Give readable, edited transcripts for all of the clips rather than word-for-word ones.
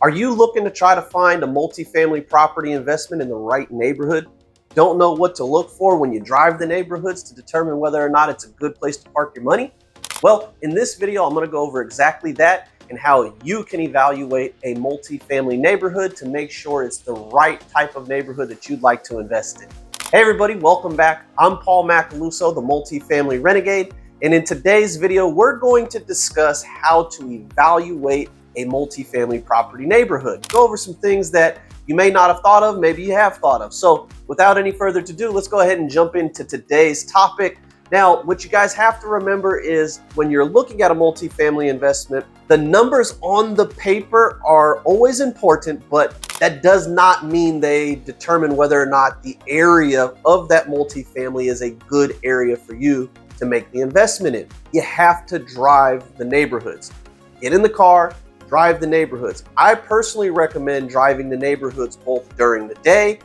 Are you looking to try to find a multifamily property investment in the right neighborhood? Don't know what to look for when you drive the neighborhoods to determine whether or not it's a good place to park your money? Well, in this video, I'm going to go over exactly that and how you can evaluate a multifamily neighborhood to make sure it's the right type of neighborhood that you'd like to invest in. Hey everybody, welcome back. I'm Paul Macaluso, the Multifamily Renegade, and in today's video, we're going to discuss how to evaluate a multifamily property neighborhood. Go over some things that you may not have thought of, maybe you have thought of. So without any further ado, let's go ahead and jump into today's topic. Now, what you guys have to remember is when you're looking at a multifamily investment, the numbers on the paper are always important, but that does not mean they determine whether or not the area of that multifamily is a good area for you to make the investment in. You have to drive the neighborhoods. Get in the car, drive the neighborhoods. I personally recommend driving the neighborhoods both during the day,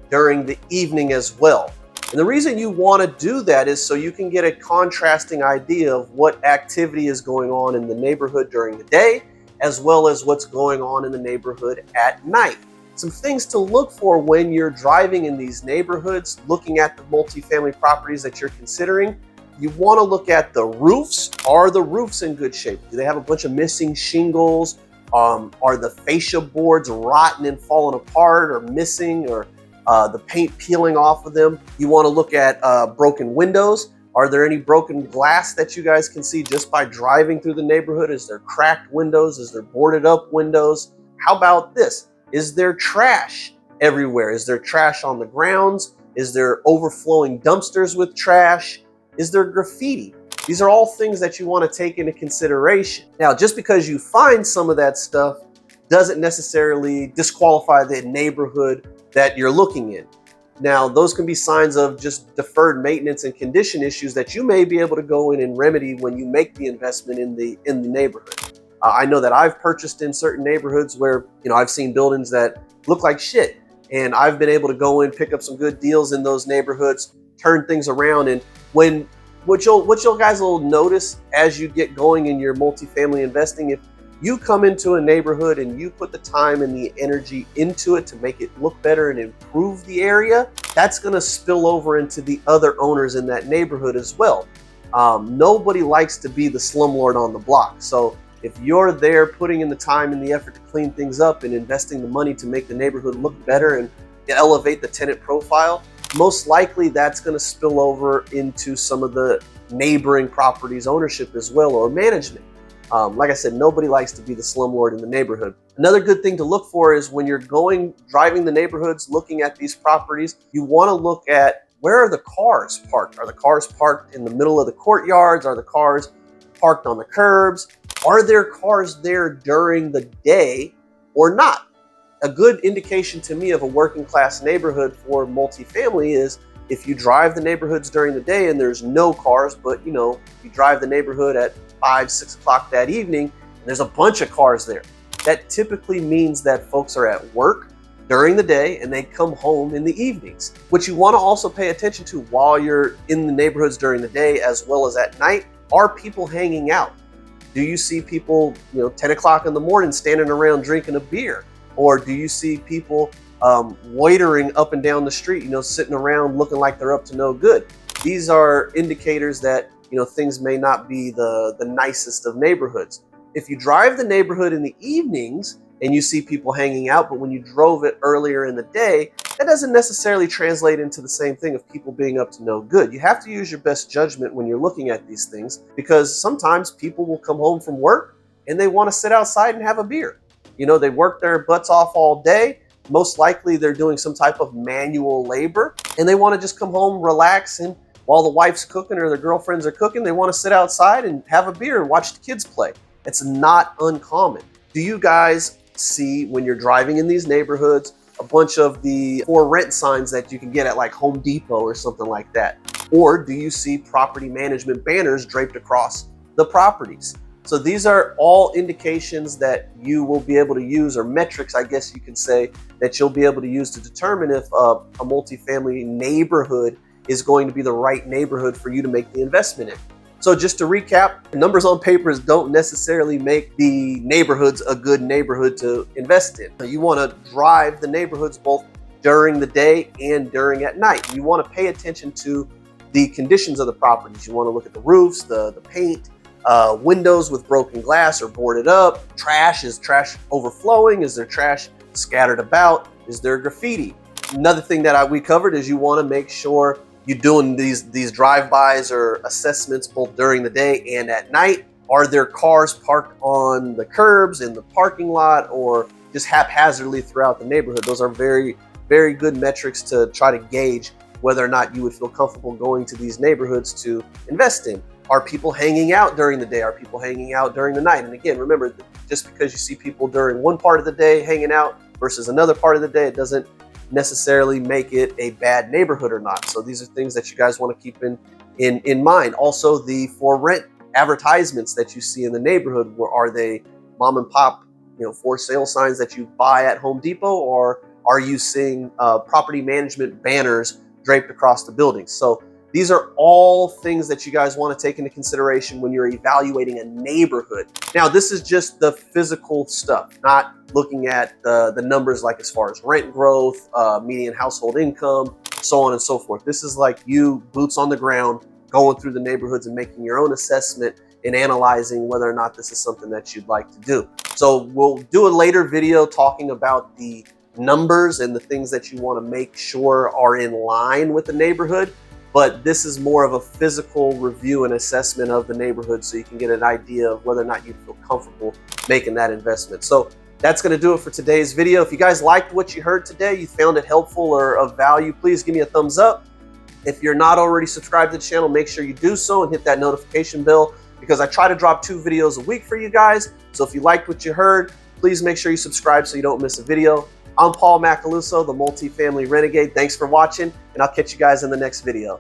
during the evening as well. And the reason you want to do that is so you can get a contrasting idea of what activity is going on in the neighborhood during the day, as well as what's going on in the neighborhood at night. Some things to look for when you're driving in these neighborhoods, looking at the multifamily properties that you're considering. You want to look at the roofs. Are the roofs in good shape? Do they have a bunch of missing shingles? Are the fascia boards rotten and falling apart or missing, or the paint peeling off of them? You want to look at broken windows. Are there any broken glass that you guys can see just by driving through the neighborhood? Is there cracked windows? Is there boarded up windows? How about this? Is there trash everywhere? Is there trash on the grounds? Is there overflowing dumpsters with trash? Is there graffiti? These are all things that you want to take into consideration. Now, just because you find some of that stuff doesn't necessarily disqualify the neighborhood that you're looking in. Now, those can be signs of just deferred maintenance and condition issues that you may be able to go in and remedy when you make the investment in the neighborhood. I know that I've purchased in certain neighborhoods where, I've seen buildings that look like shit, and I've been able to go in, pick up some good deals in those neighborhoods, turn things around. And what you guys will notice as you get going in your multifamily investing, if you come into a neighborhood and you put the time and the energy into it to make it look better and improve the area, that's going to spill over into the other owners in that neighborhood as well. Nobody likes to be the slumlord on the block. So if you're there putting in the time and the effort to clean things up and investing the money to make the neighborhood look better and elevate the tenant profile, most likely that's going to spill over into some of the neighboring properties ownership as well, or management. Like I said, nobody likes to be the slumlord in the neighborhood. Another good thing to look for is when you're driving the neighborhoods, looking at these properties, you want to look at where are the cars parked? Are the cars parked in the middle of the courtyards? Are the cars parked on the curbs? Are there cars there during the day or not? A good indication to me of a working class neighborhood for multifamily is if you drive the neighborhoods during the day and there's no cars, but you drive the neighborhood at 5, 6 o'clock that evening, and there's a bunch of cars there. That typically means that folks are at work during the day and they come home in the evenings. What you want to also pay attention to while you're in the neighborhoods during the day as well as at night, are people hanging out? Do you see people, 10 o'clock in the morning standing around drinking a beer? Or do you see people loitering up and down the street, sitting around looking like they're up to no good? These are indicators that, things may not be the nicest of neighborhoods. If you drive the neighborhood in the evenings and you see people hanging out, but when you drove it earlier in the day, that doesn't necessarily translate into the same thing of people being up to no good. You have to use your best judgment when you're looking at these things, because sometimes people will come home from work and they want to sit outside and have a beer. They work their butts off all day. Most likely they're doing some type of manual labor and they want to just come home, relax, and while the wife's cooking or their girlfriends are cooking, they want to sit outside and have a beer and watch the kids play. It's not uncommon. Do you guys see, when you're driving in these neighborhoods, a bunch of the for rent signs that you can get at like Home Depot or something like that? Or do you see property management banners draped across the properties? So these are all indications that you will be able to use, or metrics, I guess you could say, that you'll be able to use to determine if a multifamily neighborhood is going to be the right neighborhood for you to make the investment in. So So just to recap, numbers on papers don't necessarily make the neighborhoods a good neighborhood to invest in. You want to drive the neighborhoods both during the day and during at night. You want to pay attention to the conditions of the properties. You want to look at the roofs, the paint, windows with broken glass or boarded up, trash. Is trash overflowing? Is there trash scattered about? Is there graffiti? Another thing that we covered is you want to make sure you're doing these drive-bys or assessments both during the day and at night. Are there cars parked on the curbs, in the parking lot, or just haphazardly throughout the neighborhood? Those are very, very good metrics to try to gauge whether or not you would feel comfortable going to these neighborhoods to invest in. Are people hanging out during the day? Are people hanging out during the night? And again, remember, just because you see people during one part of the day hanging out versus another part of the day, it doesn't necessarily make it a bad neighborhood or not. So these are things that you guys want to keep in mind. Also, the for rent advertisements that you see in the neighborhood, where are they mom and pop, for sale signs that you buy at Home Depot, or are you seeing property management banners draped across the building? So these are all things that you guys want to take into consideration when you're evaluating a neighborhood. Now, this is just the physical stuff, not looking at the numbers like as far as rent growth, median household income, so on and so forth. This is like you, boots on the ground, going through the neighborhoods and making your own assessment and analyzing whether or not this is something that you'd like to do. So we'll do a later video talking about the numbers and the things that you want to make sure are in line with the neighborhood. But this is more of a physical review and assessment of the neighborhood, so you can get an idea of whether or not you feel comfortable making that investment. So that's going to do it for today's video. If you guys liked what you heard today, you found it helpful or of value, please give me a thumbs up. If you're not already subscribed to the channel, make sure you do so and hit that notification bell, because I try to drop 2 videos a week for you guys. So if you liked what you heard, please make sure you subscribe so you don't miss a video. I'm Paul Macaluso, the Multifamily Renegade. Thanks for watching, and I'll catch you guys in the next video.